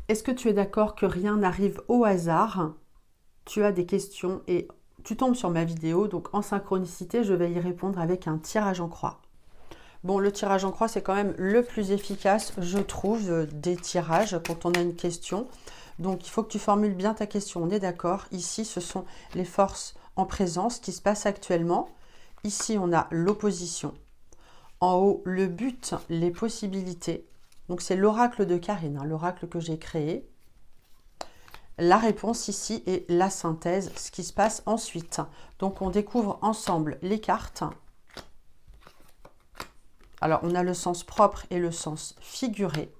Est-ce que tu es d'accord que rien n'arrive au hasard? Tu as des questions et tu tombes sur ma vidéo, donc en synchronicité, je vais y répondre avec un tirage en croix. Bon, le tirage en croix, c'est quand même le plus efficace, je trouve, des tirages quand on a une question. Donc, il faut que tu formules bien ta question, on est d'accord. Ici, ce sont les forces en présence qui se passent actuellement. Ici, on a l'opposition. En haut, le but, les possibilités. Donc, c'est l'oracle de Karine, hein, l'oracle que j'ai créé. La réponse ici est la synthèse, ce qui se passe ensuite. Donc, on découvre ensemble les cartes. Alors, on a le sens propre et le sens figuré.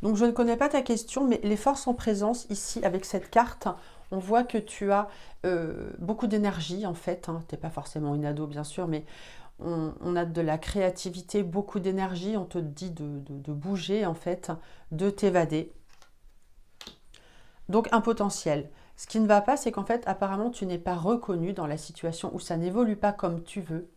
Donc, je ne connais pas ta question, mais les forces en présence ici, avec cette carte, on voit que tu as beaucoup d'énergie, en fait. Hein. Tu n'es pas forcément une ado, bien sûr, mais on a de la créativité, beaucoup d'énergie. On te dit de bouger, en fait, de t'évader. Donc, un potentiel. Ce qui ne va pas, c'est qu'en fait, apparemment, tu n'es pas reconnu dans la situation où ça n'évolue pas comme tu veux.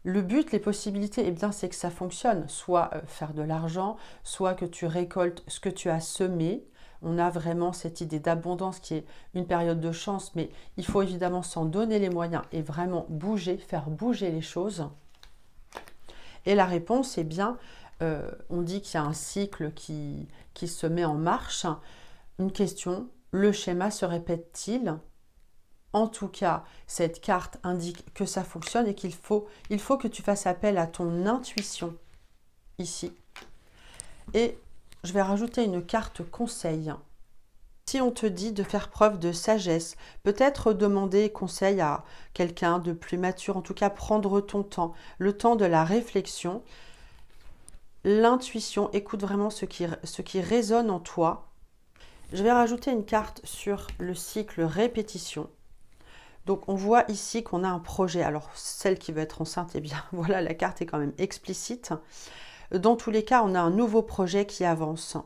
Le but, les possibilités, eh bien, c'est que ça fonctionne. Soit faire de l'argent, soit que tu récoltes ce que tu as semé. On a vraiment cette idée d'abondance qui est une période de chance, mais il faut évidemment s'en donner les moyens et vraiment bouger, faire bouger les choses. Et la réponse, eh bien, on dit qu'il y a un cycle qui se met en marche. Une question, le schéma se répète-t-il? En tout cas, cette carte indique que ça fonctionne et il faut que tu fasses appel à ton intuition ici. Et je vais rajouter une carte conseil. Si on te dit de faire preuve de sagesse, peut-être demander conseil à quelqu'un de plus mature, en tout cas prendre ton temps, le temps de la réflexion, l'intuition, écoute vraiment ce qui résonne en toi. Je vais rajouter une carte sur le cycle répétition. Donc, on voit ici qu'on a un projet. Alors, celle qui veut être enceinte, eh bien, voilà, la carte est quand même explicite. Dans tous les cas, on a un nouveau projet qui avance.